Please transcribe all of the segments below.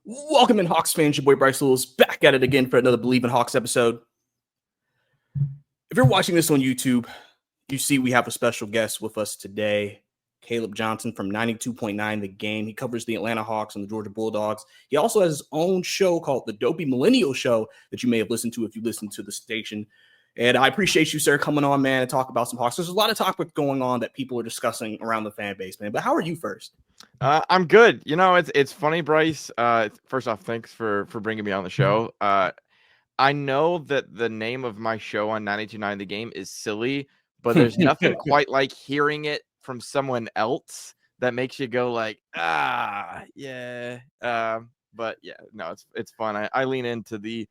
Welcome in, Hawks fans. Your boy Bryce Lewis back at it again for another Believe in Hawks episode. If you're watching this on YouTube, you see we have a special guest with us today, Caleb Johnson from 92.9 The Game. He covers the Atlanta Hawks and the Georgia Bulldogs. He also has his own show called The Dopey Millennial Show that you may have listened to if you listen to the station. And I appreciate you, sir, coming on, man, and talk about some Hawks. There's a lot of topic going on that people are discussing around the fan base, man. But how are you first? I'm good. You know, it's funny, Bryce. First off, thanks for bringing me on the show. I know that the name of my show on 92.9 The Game is silly, but there's nothing quite like hearing it from someone else that makes you go like, yeah. But yeah, no, it's fun. I lean into the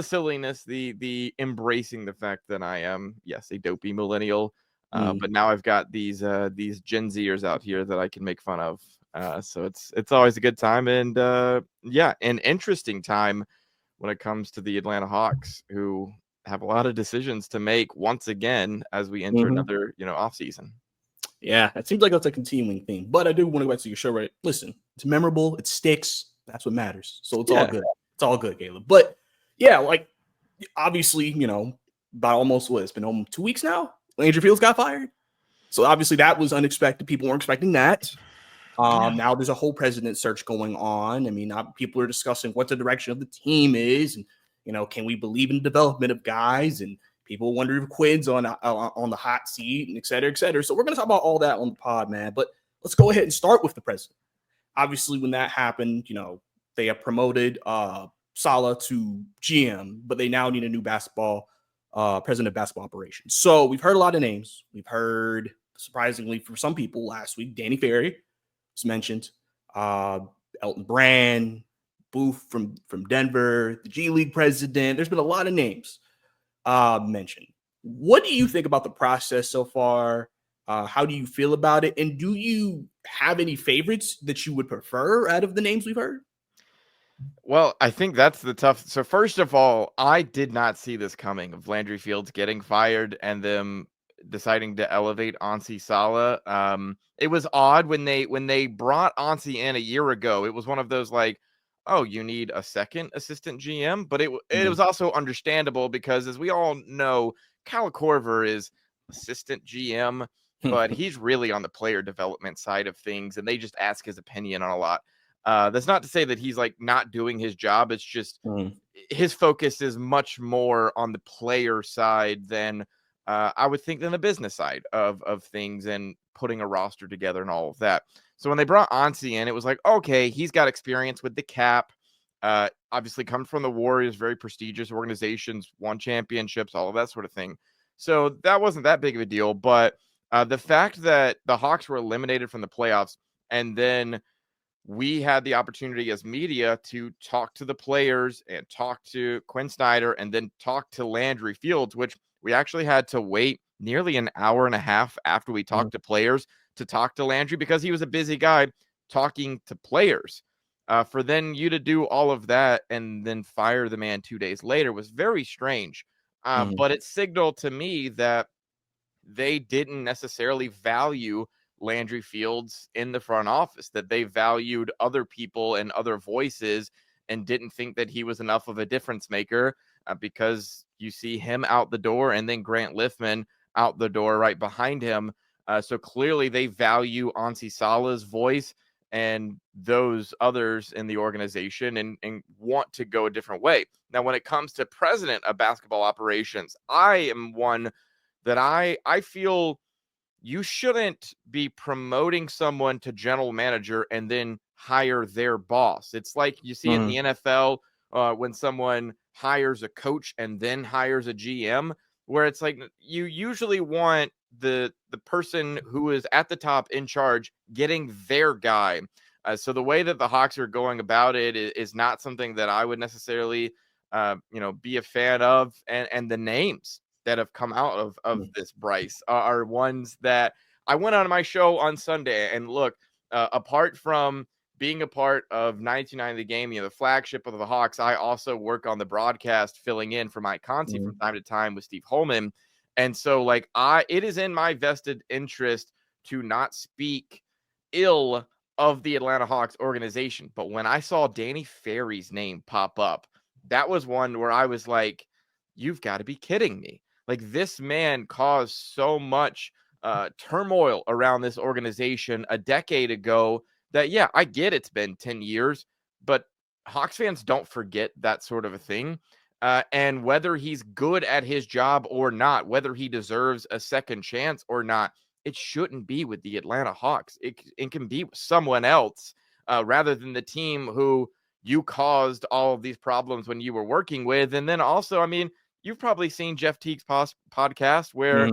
silliness, the embracing the fact that I am, yes, a dopey millennial. But now I've got these Gen Zers out here that I can make fun of. So it's always a good time, and an interesting time when it comes to the Atlanta Hawks, who have a lot of decisions to make once again as we enter another off season. Yeah, it seems like that's a continuing theme. But I do want to go back to your show, right? Listen, it's memorable, it sticks. That's what matters. So it's all good. It's all good, Caleb. But yeah, like obviously, about almost it's been almost 2 weeks now. Landry Fields got fired. So obviously that was unexpected. People weren't expecting that. Now there's a whole president search going on. I mean, now people are discussing what the direction of the team is, and can we believe in the development of guys? And people wonder if Quinn's on the hot seat, and et cetera, et cetera. So we're going to talk about all that on the pod, man. But let's go ahead and start with the president. Obviously, when that happened, they have promoted Saleh to GM, but they now need a new president of basketball operations. So we've heard a lot of names. We've heard, surprisingly for some people last week, Danny Ferry was mentioned, Elton Brand, Booth from Denver, the G League president. There's been a lot of names mentioned. What do you think about the process so far? How do you feel about it? And do you have any favorites that you would prefer out of the names we've heard? Well, I think that's the tough. So first of all, I did not see this coming of Landry Fields getting fired and them deciding to elevate Ansi Saleh. It was odd when they brought Ansi in a year ago. It was one of those like, oh, you need a second assistant GM, but it was also understandable because, as we all know, Kyle Korver is assistant GM, but he's really on the player development side of things, and they just ask his opinion on a lot. That's not to say that he's like not doing his job. It's just his focus is much more on the player side than I would think than the business side of things and putting a roster together and all of that. So when they brought Ansi in, it was like, okay, he's got experience with the cap. Obviously comes from the Warriors, very prestigious organizations, won championships, all of that sort of thing. So that wasn't that big of a deal. But the fact that the Hawks were eliminated from the playoffs and then we had the opportunity as media to talk to the players and talk to Quinn Snyder and then talk to Landry Fields, which we actually had to wait nearly an hour and a half after we talked to players to talk to Landry because he was a busy guy talking to players. For then you to do all of that and then fire the man 2 days later was very strange. But it signaled to me that they didn't necessarily value Landry Fields in the front office, that they valued other people and other voices and didn't think that he was enough of a difference maker because you see him out the door and then Grant Liffman out the door right behind him. So clearly they value Ansi Saleh's voice and those others in the organization and want to go a different way. Now, when it comes to president of basketball operations, I am one that I feel you shouldn't be promoting someone to general manager and then hire their boss. It's like you see in the NFL when someone hires a coach and then hires a GM, where it's like you usually want the person who is at the top in charge getting their guy. So the way that the Hawks are going about it is not something that I would necessarily be a fan of. And the names that have come out of this, Bryce, are ones that I went on my show on Sunday and look, apart from being a part of 92.9 The Game, the flagship of the Hawks, I also work on the broadcast filling in for Mike Conti from time to time with Steve Holman. And so it is in my vested interest to not speak ill of the Atlanta Hawks organization. But when I saw Danny Ferry's name pop up, that was one where I was like, you've got to be kidding me. Like, this man caused so much turmoil around this organization a decade ago that, yeah, I get it's been 10 years, but Hawks fans don't forget that sort of a thing. And whether he's good at his job or not, whether he deserves a second chance or not, it shouldn't be with the Atlanta Hawks. It can be with someone else rather than the team who you caused all of these problems when you were working with. And then also, I mean, you've probably seen Jeff Teague's podcast where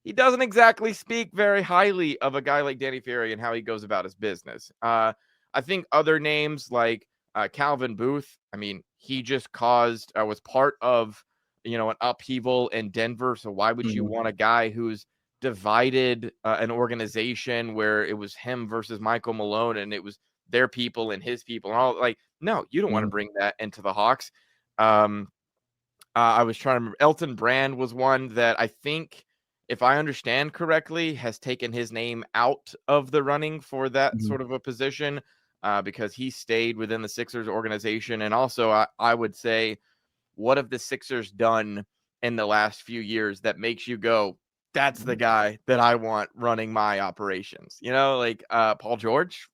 he doesn't exactly speak very highly of a guy like Danny Ferry and how he goes about his business. I think other names like Calvin Booth, I mean, he just was part of, an upheaval in Denver. So why would you want a guy who's divided an organization where it was him versus Michael Malone and it was their people and his people and all? Like, no, you don't want to bring that into the Hawks. I was trying to remember. Elton Brand was one that I think, if I understand correctly, has taken his name out of the running for that sort of a position because he stayed within the Sixers organization. And also, I would say, what have the Sixers done in the last few years that makes you go, that's the guy that I want running my operations? Like Paul George.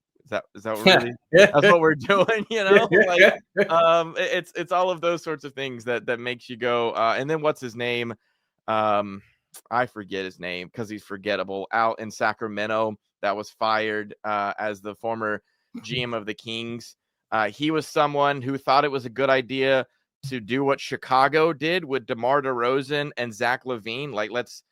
Is that what really? That's what we're doing, Like, it's all of those sorts of things that makes you go. And then what's his name? I forget his name because he's forgettable. Out in Sacramento, that was fired as the former GM of the Kings. He was someone who thought it was a good idea to do what Chicago did with DeMar DeRozan and Zach LaVine. Like, let's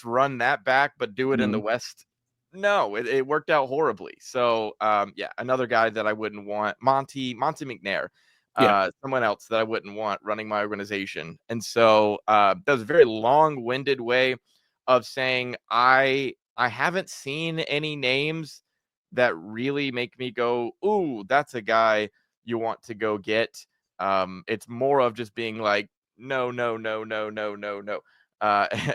run that back, but do it in the West. No, it worked out horribly. So, another guy that I wouldn't want, Monty McNair, someone else that I wouldn't want running my organization. And so that was a very long-winded way of saying I haven't seen any names that really make me go, ooh, that's a guy you want to go get. It's more of just being like, no.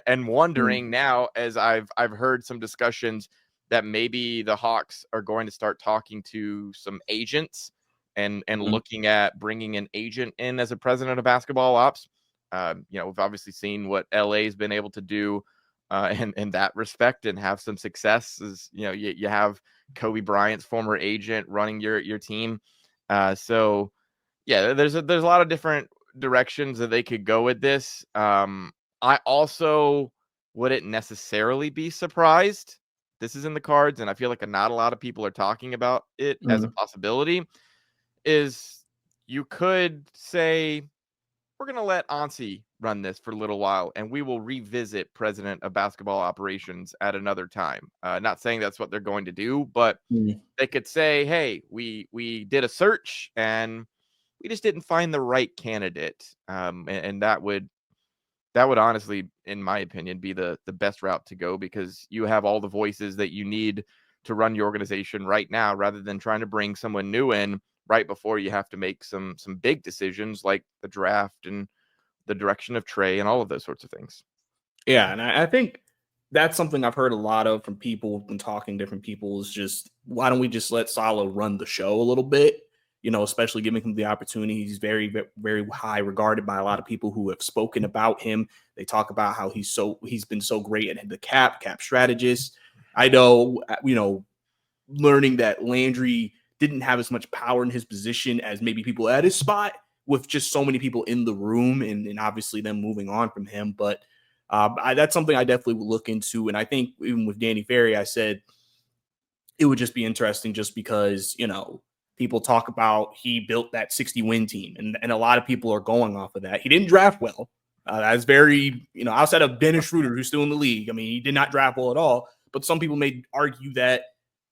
And wondering now, as I've heard some discussions that maybe the Hawks are going to start talking to some agents and looking at bringing an agent in as a president of basketball ops. We've obviously seen what LA has been able to do in that respect and have some success. You have Kobe Bryant's former agent running your team. So yeah, there's a lot of different directions that they could go with this. I also wouldn't necessarily be surprised this is in the cards, and I feel like not a lot of people are talking about it as a possibility, is you could say, we're going to let Ansi run this for a little while, and we will revisit president of basketball operations at another time. Not saying that's what they're going to do, but they could say, hey, we did a search, and we just didn't find the right candidate. And that would honestly, in my opinion, be the best route to go, because you have all the voices that you need to run your organization right now, rather than trying to bring someone new in right before you have to make some big decisions like the draft and the direction of Trey and all of those sorts of things. Yeah, and I think that's something I've heard a lot of from people when talking to different people, is just, why don't we just let Salah run the show a little bit? Especially giving him the opportunity. He's very, very high regarded by a lot of people who have spoken about him. They talk about how he's been so great at the cap strategist. I know, learning that Landry didn't have as much power in his position as maybe people at his spot, with just so many people in the room and obviously them moving on from him. But that's something I definitely would look into. And I think even with Danny Ferry, I said it would just be interesting, just because, people talk about he built that 60-win team, and a lot of people are going off of that. He didn't draft well. That's very, outside of Dennis Schroeder, who's still in the league. I mean, he did not draft well at all. But some people may argue that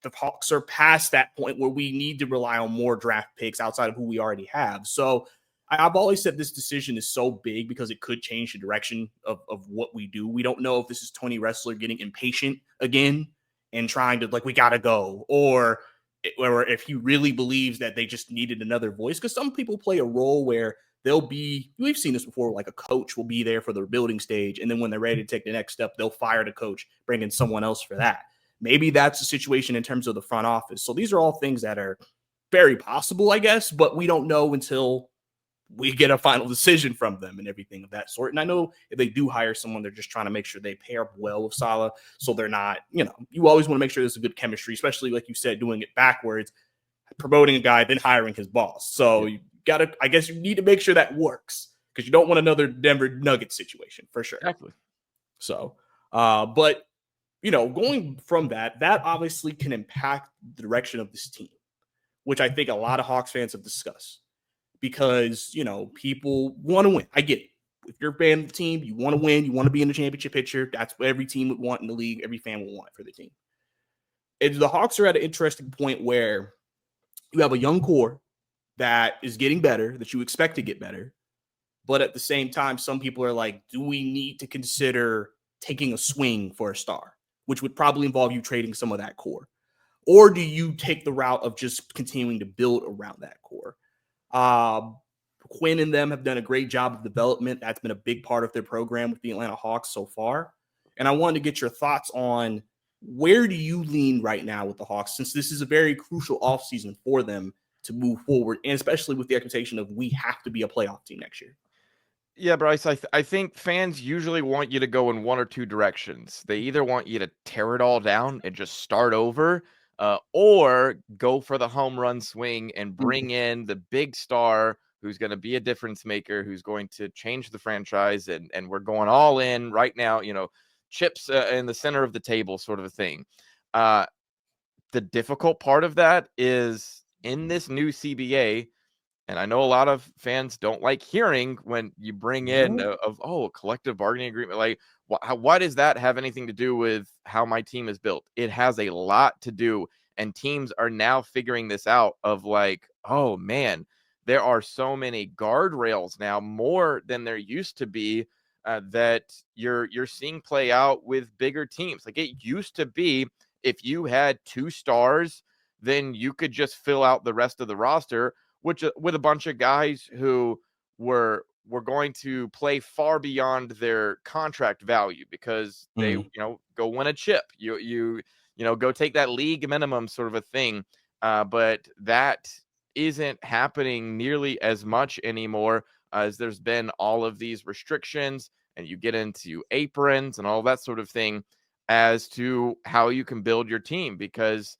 the Hawks are past that point where we need to rely on more draft picks outside of who we already have. So I've always said this decision is so big because it could change the direction of what we do. We don't know if this is Tony Ressler getting impatient again and trying to, like, we got to go, or if he really believes that they just needed another voice. Because some people play a role where we've seen this before, like a coach will be there for the building stage, and then when they're ready to take the next step, they'll fire the coach, bring in someone else for that. Maybe that's the situation in terms of the front office. So these are all things that are very possible, I guess, but we don't know until we get a final decision from them and everything of that sort. And I know if they do hire someone, they're just trying to make sure they pair up well with Salah. So they're not, you always want to make sure there's a good chemistry, especially like you said, doing it backwards, promoting a guy, then hiring his boss. So you I guess you need to make sure that works because you don't want another Denver Nuggets situation for sure. Exactly. So, but going from that obviously can impact the direction of this team, which I think a lot of Hawks fans have discussed because, people want to win. I get it. If you're a fan of the team, you want to win, you want to be in the championship picture. That's what every team would want in the league. Every fan will want for the team. And the Hawks are at an interesting point where you have a young core that is getting better, that you expect to get better. But at the same time, some people are like, do we need to consider taking a swing for a star, which would probably involve you trading some of that core? Or do you take the route of just continuing to build around that core? Quinn and them have done a great job of development. That's been a big part of their program with the Atlanta Hawks so far. And I wanted to get your thoughts on where do you lean right now with the Hawks, since this is a very crucial offseason for them to move forward, and especially with the expectation of we have to be a playoff team next year. Yeah, Bryce, I think fans usually want you to go in one or two directions. They either want you to tear it all down and just start over, or go for the home run swing and bring in the big star who's going to be a difference maker, who's going to change the franchise, and we're going all in right now, chips in the center of the table sort of a thing. The difficult part of that is in this new CBA, and I know a lot of fans don't like hearing when you bring in a collective bargaining agreement. Like, why does that have anything to do with how my team is built? It has a lot to do, and teams are now figuring this out of like, oh man, there are so many guardrails now, more than there used to be, that you're seeing play out with bigger teams. Like it used to be, if you had two stars, then you could just fill out the rest of the roster, which with a bunch of guys who were going to play far beyond their contract value because they go win a chip, you go take that league minimum sort of a thing, but that isn't happening nearly as much anymore, as there's been all of these restrictions, and you get into aprons and all that sort of thing as to how you can build your team, because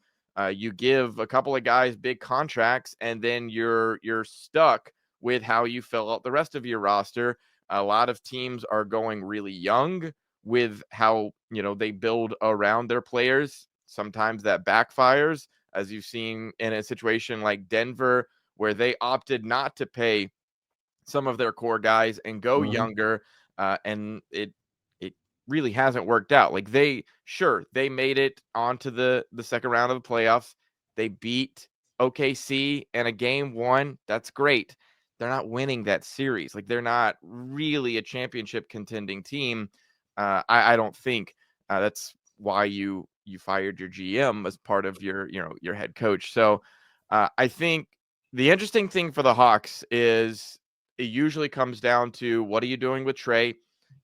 you give a couple of guys big contracts and then you're stuck with how you fill out the rest of your roster. A lot of teams are going really young with how, they build around their players. Sometimes that backfires, as you've seen in a situation like Denver, where they opted not to pay some of their core guys and go younger. And it really hasn't worked out. Like they made it onto the second round of the playoffs. They beat OKC in a game one. That's great. They're not winning that series. Like they're not really a championship contending team. I don't think. That's why you fired your GM as part of your head coach. So I think the interesting thing for the Hawks is it usually comes down to, what are you doing with Trey?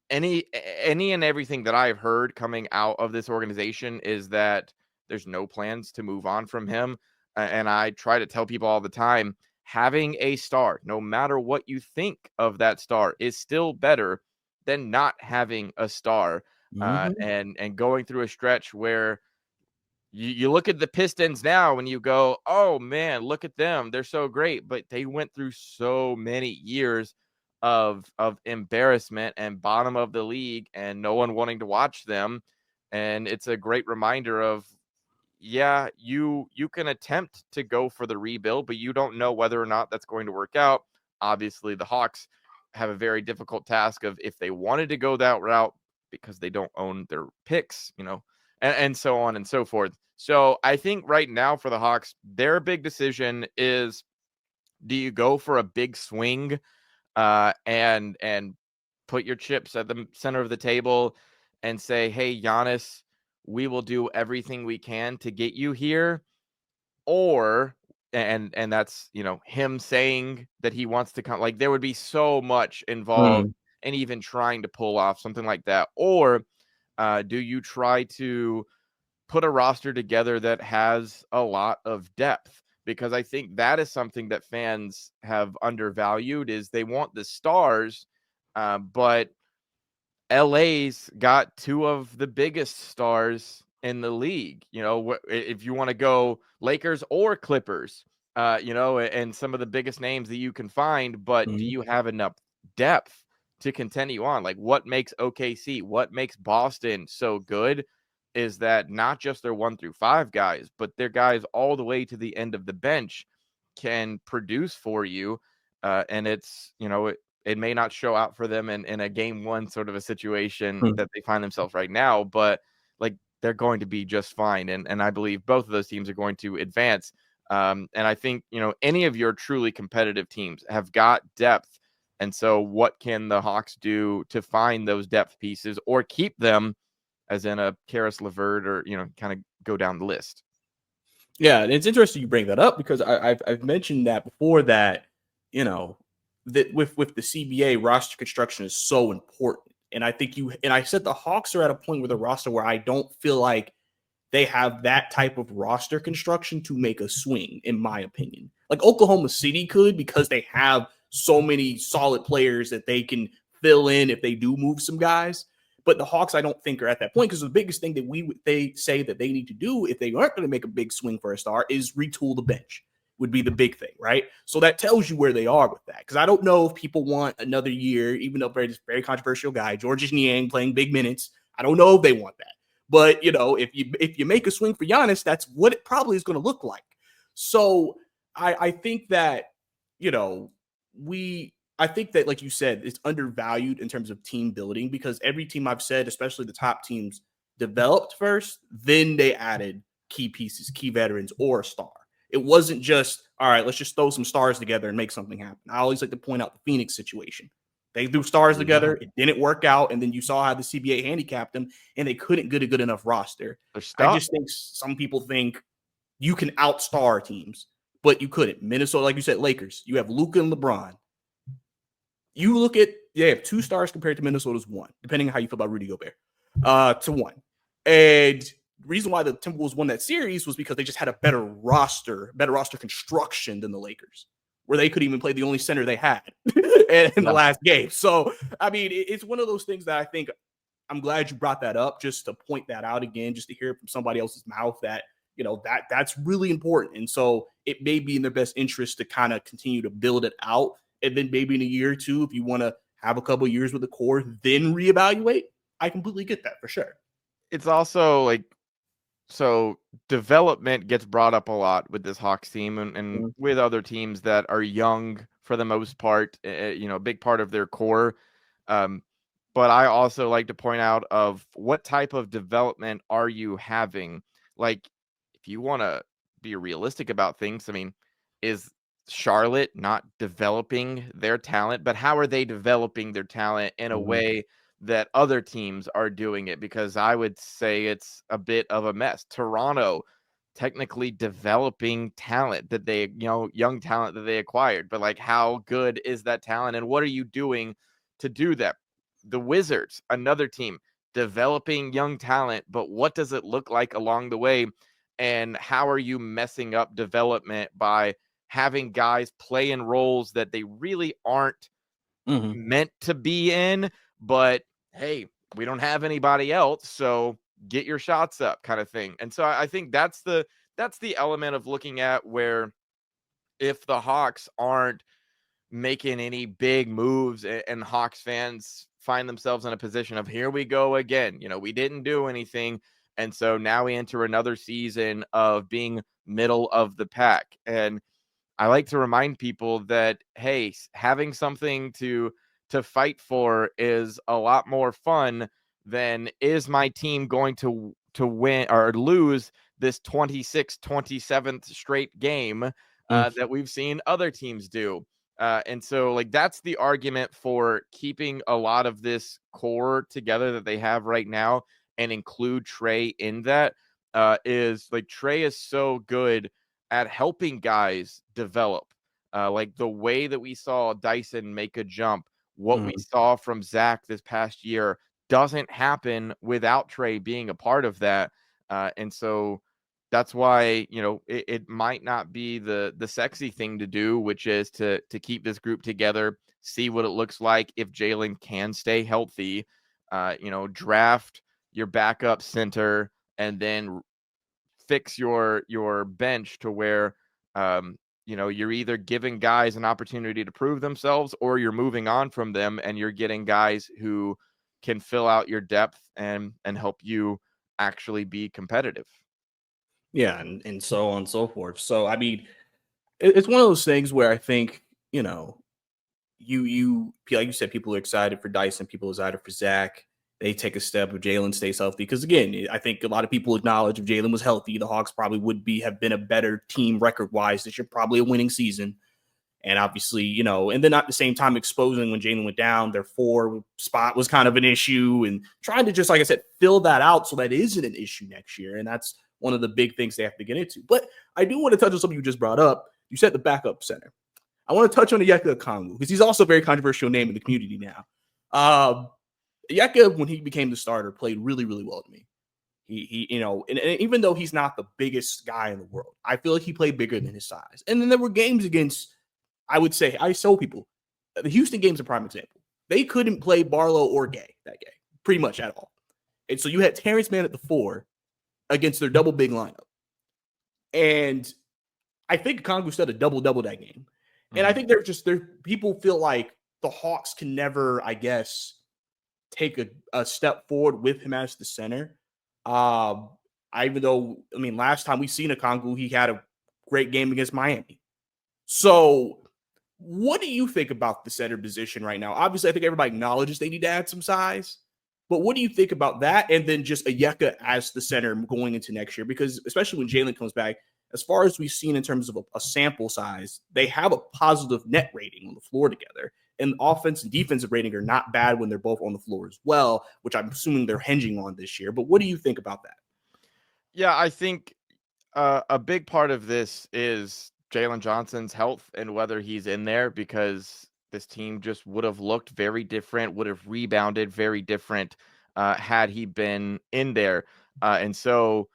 Any and everything that I've heard coming out of this organization is that there's no plans to move on from him. And I try to tell people all the time, having a star, no matter what you think of that star, is still better than not having a star. And going through a stretch where you look at the Pistons now and you go, oh man, look at them, they're so great, but they went through so many years of embarrassment and bottom of the league and no one wanting to watch them. And it's a great reminder of, yeah, you can attempt to go for the rebuild, but you don't know whether or not that's going to work out. Obviously the Hawks have a very difficult task of, if they wanted to go that route, because they don't own their picks, and so on and so forth. So I think right now for the Hawks, their big decision is, do you go for a big swing and put your chips at the center of the table and say, hey, Giannis, we will do everything we can to get you here? Or, and that's, him saying that he wants to come, like there would be so much involved in even trying to pull off something like that. Or do you try to put a roster together that has a lot of depth, because I think that is something that fans have undervalued. Is they want the stars, but LA's got two of the biggest stars in the league. If you want to go Lakers or Clippers, and some of the biggest names that you can find, but do you have enough depth to continue on? Like, what makes OKC, what makes Boston so good is that not just their 1 through 5 guys, but their guys all the way to the end of the bench can produce for you. And it's, it may not show out for them in a game one sort of a situation that they find themselves right now, but like they're going to be just fine. And I believe both of those teams are going to advance. And I think, any of your truly competitive teams have got depth. And so what can the Hawks do to find those depth pieces or keep them, as in a Karis LeVert, or, kind of go down the list? Yeah, and it's interesting you bring that up, because I've mentioned that before, that that with the CBA, roster construction is so important. And I think I said the Hawks are at a point with a roster where I don't feel like they have that type of roster construction to make a swing, in my opinion. Like Oklahoma City could, because they have so many solid players that they can fill in if they do move some guys. But the Hawks, I don't think, are at that point, because the biggest thing that they say that they need to do if they aren't going to make a big swing for a star is retool the bench, would be the big thing, right? So that tells you where they are with that. Because I don't know if people want another year, even though very controversial guy, Georges Niang, playing big minutes. I don't know if they want that. But if you make a swing for Giannis, that's what it probably is going to look like. So I think that I think that, like you said, it's undervalued in terms of team building, because every team I've said, especially the top teams, developed first, then they added key pieces, key veterans, or a star. It wasn't just, all right, let's just throw some stars together and make something happen. I always like to point out the Phoenix situation. They threw stars together. It didn't work out. And then you saw how the CBA handicapped them, and they couldn't get a good enough roster. I just think some people think you can outstar teams, but you couldn't. Minnesota, like you said, Lakers, you have Luka and LeBron. You look at, they have 2 stars compared to Minnesota's 1, depending on how you feel about Rudy Gobert, to 1. And the reason why the Timberwolves won that series was because they just had a better roster construction than the Lakers, where they could even play the only center they had in the last game. So, I mean, it's one of those things that I think, I'm glad you brought that up, just to point that out again, just to hear it from somebody else's mouth, that, that's really important. And so it may be in their best interest to kind of continue to build it out. And then maybe in a year or two, if you want to have a couple of years with the core, then reevaluate. I completely get that, for sure. It's also like, so development gets brought up a lot with this Hawks team, and with other teams that are young for the most part, a big part of their core. But I also like to point out of what type of development are you having? Like, if you want to be realistic about things, I mean, is Charlotte not developing their talent? But how are they developing their talent in a way that other teams are doing it? Because I would say it's a bit of a mess. Toronto technically developing talent that they, young talent that they acquired, but like, how good is that talent, and what are you doing to do that? The Wizards, another team, developing young talent, but what does it look like along the way? And how are you messing up development by having guys play in roles that they really aren't meant to be in? But hey, we don't have anybody else, so get your shots up, kind of thing. And so I think that's the element of looking at where, if the Hawks aren't making any big moves and Hawks fans find themselves in a position of, here we go again, we didn't do anything, and so now we enter another season of being middle of the pack. And I like to remind people that, hey, having something to fight for is a lot more fun than, is my team going to win or lose this 27th straight game that we've seen other teams do. And so, like, that's the argument for keeping a lot of this core together that they have right now, and include Trey in that, is like, Trey is so good at helping guys develop. Like the way that we saw Dyson make a jump, what we saw from Zach this past year doesn't happen without Trey being a part of that. And so that's why, it might not be the sexy thing to do, which is to keep this group together, see what it looks like if Jalen can stay healthy, draft your backup center, and then fix your bench to where you're either giving guys an opportunity to prove themselves, or you're moving on from them and you're getting guys who can fill out your depth and help you actually be competitive. Yeah, and so on and so forth. So I mean, it's one of those things where I think, you like you said, people are excited for Dyson, people are excited for Zach. They take a step if Jalen stays healthy. Because again, I think a lot of people acknowledge if Jalen was healthy, the Hawks probably would have been a better team record wise this year, probably a winning season. And obviously, and then at the same time exposing when Jalen went down, their 4 spot was kind of an issue, and trying to just, like I said, fill that out so that isn't an issue next year. And that's one of the big things they have to get into. But I do want to touch on something you just brought up. You said the backup center. I want to touch on Onyeka Okongwu because he's also a very controversial name in the community now. Onyeka, when he became the starter, played really, really well to me. He and even though he's not the biggest guy in the world, I feel like he played bigger than his size. And then there were games against, I would say, I told people, the Houston game's a prime example. They couldn't play Barlow or Gay that game, pretty much at all. And so you had Terrence Mann at the 4 against their double big lineup. And I think Okongwu set a double-double that game. And I think people feel like the Hawks can never, I guess, take a step forward with him as the center. Last time we seen Okongwu, he had a great game against Miami. So what do you think about the center position right now? Obviously, I think everybody acknowledges they need to add some size. But what do you think about that? And then just Onyeka as the center going into next year? Because especially when Jalen comes back, as far as we've seen in terms of a sample size, they have a positive net rating on the floor together. And offense and defensive rating are not bad when they're both on the floor as well, which I'm assuming they're hinging on this year. But what do you think about that? Yeah, I think a big part of this is Jalen Johnson's health and whether he's in there, because this team just would have looked very different, would have rebounded very different had he been in there. And so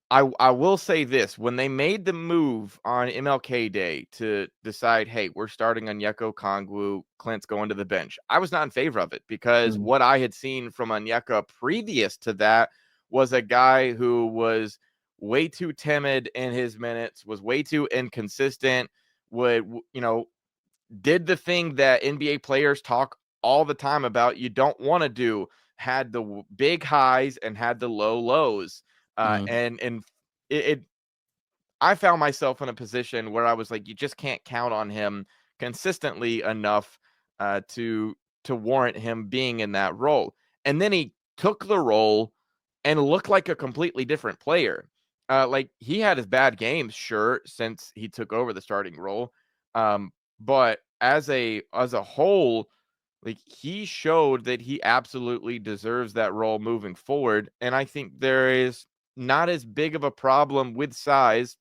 I will say this: when they made the move on MLK Day to decide, hey, we're starting Onyeka Okongwu, Clint's going to the bench, I was not in favor of it, because what I had seen from Onyeka previous to that was a guy who was way too timid in his minutes, was way too inconsistent, did the thing that NBA players talk all the time about you don't want to do, had the big highs and had the low lows. And I found myself in a position where I was like, you just can't count on him consistently enough to warrant him being in that role. And then he took the role and looked like a completely different player. Like, he had his bad games, sure, since he took over the starting role. But as a whole, like, he showed that he absolutely deserves that role moving forward. And I think there is not as big of a problem with size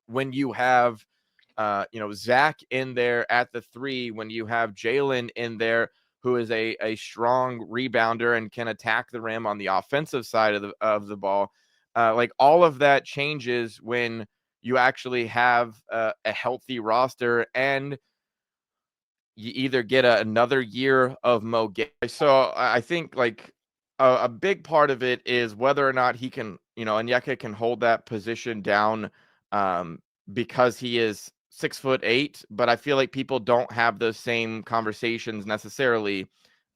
when you have Zach in there at the 3, when you have Jalen in there, who is a strong rebounder and can attack the rim on the offensive side of the ball. Like, all of that changes when you actually have a healthy roster, and you either get another year of Mo Gay. So I think, like, a big part of it is whether or not he can, Onyeka can hold that position down, because he is 6'8", but I feel like people don't have those same conversations necessarily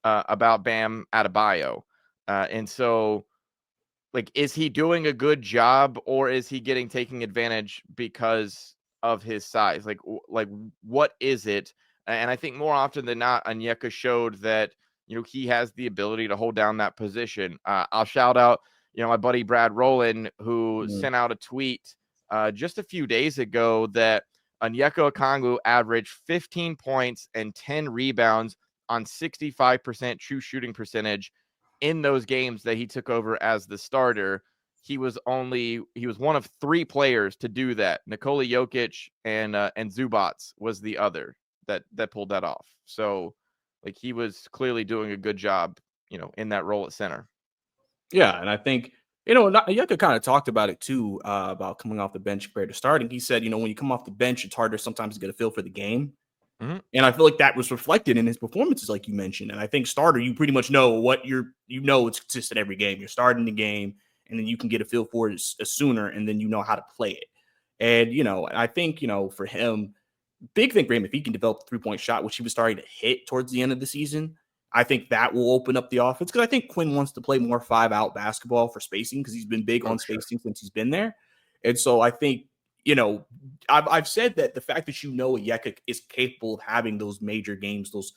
about Bam Adebayo. And so, like, is he doing a good job, or is he taking advantage because of his size? Like, what is it? And I think more often than not, Onyeka showed that, he has the ability to hold down that position. I'll shout out, my buddy Brad Rowland, who sent out a tweet just a few days ago that Onyeka Okongwu averaged 15 points and 10 rebounds on 65% true shooting percentage in those games that he took over as the starter. He was one of 3 players to do that. Nikola Jokic and Zubats was the other that pulled that off. So, like, he was clearly doing a good job, in that role at center. Yeah, and I think Yucca kind of talked about it too, about coming off the bench compared to starting. He said, when you come off the bench, it's harder sometimes to get a feel for the game. Mm-hmm. And I feel like that was reflected in his performances, like you mentioned. And I think starter, you pretty much know what it's consistent every game. You're starting the game, and then you can get a feel for it sooner, and then you know how to play it. And, I think, for him, big thing for him, if he can develop the 3-point shot, which he was starting to hit towards the end of the season, I think that will open up the offense. Because I think Quinn wants to play more 5-out basketball for spacing, because he's been big on spacing since he's been there. And so I think, I've said that the fact that Onyeka is capable of having those major games, those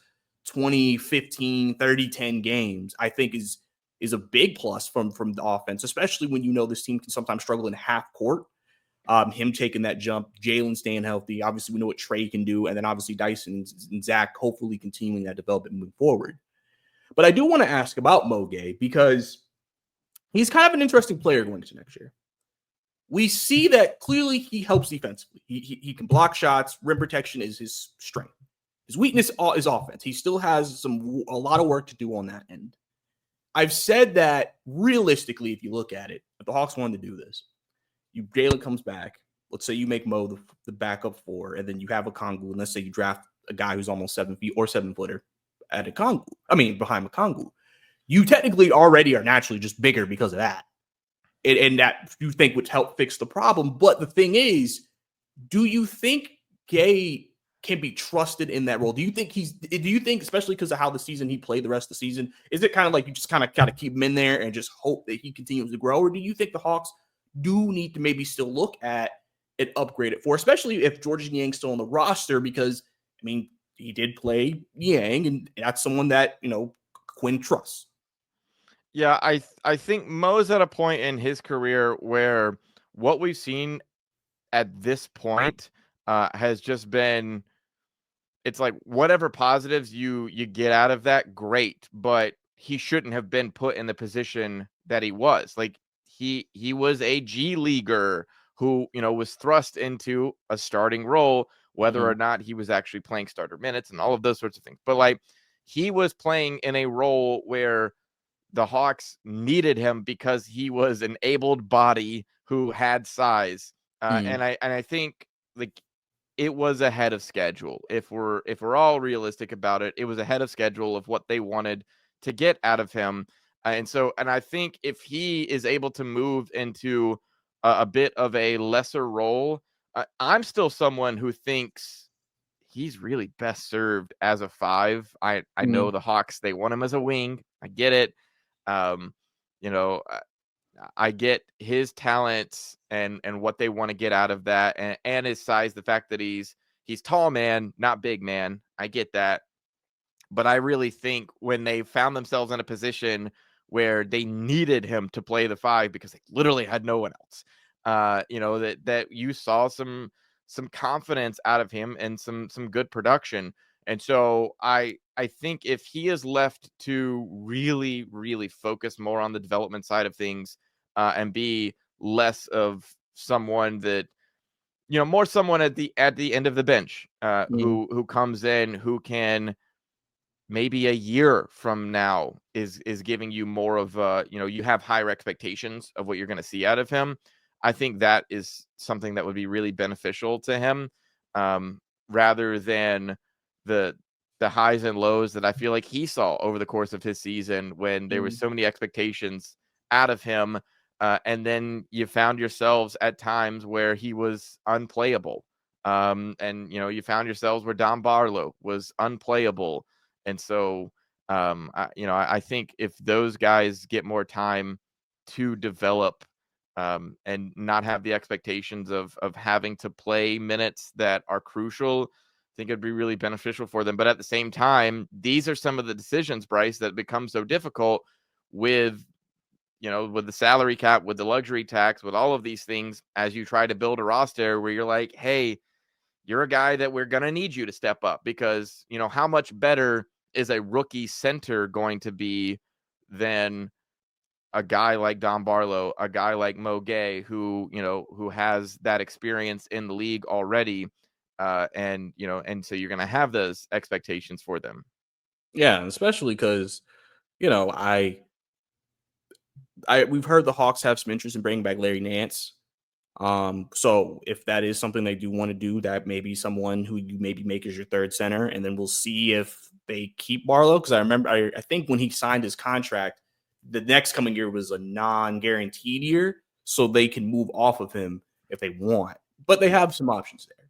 20, 15, 30, 10 games, I think is a big plus from the offense, especially when this team can sometimes struggle in half court. Him taking that jump, Jalen staying healthy. Obviously, we know what Trey can do, and then obviously Dyson and Zach hopefully continuing that development moving forward. But I do want to ask about Mo Gay, because he's kind of an interesting player going into next year. We see that clearly he helps defensively. He can block shots. Rim protection is his strength. His weakness is offense. He still has a lot of work to do on that end. I've said that realistically, if you look at it, if the Hawks wanted to do this, Jalen comes back. Let's say you make Mo the backup 4, and then you have Okongwu, and let's say you draft a guy who's almost 7 feet or 7-footer at Okongwu. Behind Okongwu. You technically already are naturally just bigger because of that. And that you think would help fix the problem. But the thing is, do you think Gay can be trusted in that role? Do you think, especially because of how the season he played the rest of the season, is it kind of like you just kind of keep him in there and just hope that he continues to grow? Or do you think the Hawks do need to maybe still look at an upgraded 4, especially if Georges Niang's still on the roster? Because, he did play Niang, and that's someone that, Quinn trusts. Yeah, I think Mo's at a point in his career where what we've seen at this point has just been, it's like whatever positives you get out of that, great, but he shouldn't have been put in the position that he was. Like he was a G leaguer who, was thrust into a starting role, whether or not he was actually playing starter minutes and all of those sorts of things. But like he was playing in a role where the Hawks needed him because he was an abled body who had size. And I think like it was ahead of schedule. If we're all realistic about it, it was ahead of schedule of what they wanted to get out of him. And I think if he is able to move into a bit of a lesser role, I'm still someone who thinks he's really best served as a 5. I know the Hawks, they want him as a wing. I get it. I get his talents and what they want to get out of that, and his size, the fact that he's tall man, not big man. I get that. But I really think when they found themselves in a position where they needed him to play the 5 because they literally had no one else, that you saw some confidence out of him and some good production. And so I think if he is left to really, really focus more on the development side of things and be less of someone that, more someone at the end of the bench who comes in, who can maybe a year from now is giving you more of you have higher expectations of what you're going to see out of him. I think that is something that would be really beneficial to him, rather than the highs and lows that I feel like he saw over the course of his season when there was so many expectations out of him. And then you found yourselves at times where he was unplayable. And, you found yourselves where Don Barlow was unplayable. And so, I think if those guys get more time to develop and not have the expectations of having to play minutes that are crucial, I think it'd be really beneficial for them. But at the same time, these are some of the decisions, Bryce, that become so difficult with, with the salary cap, with the luxury tax, with all of these things, as you try to build a roster where you're like, hey, you're a guy that we're going to need you to step up because, how much better is a rookie center going to be than a guy like Don Barlow, a guy like Mo Gay, who has that experience in the league already. And so you're going to have those expectations for them. Yeah, especially because, we've heard the Hawks have some interest in bringing back Larry Nance. So if that is something they do want to do, that may be someone who you maybe make as your third center, and then we'll see if they keep Barlow. Because I remember, I think when he signed his contract, the next coming year was a non-guaranteed year, so they can move off of him if they want. But they have some options there.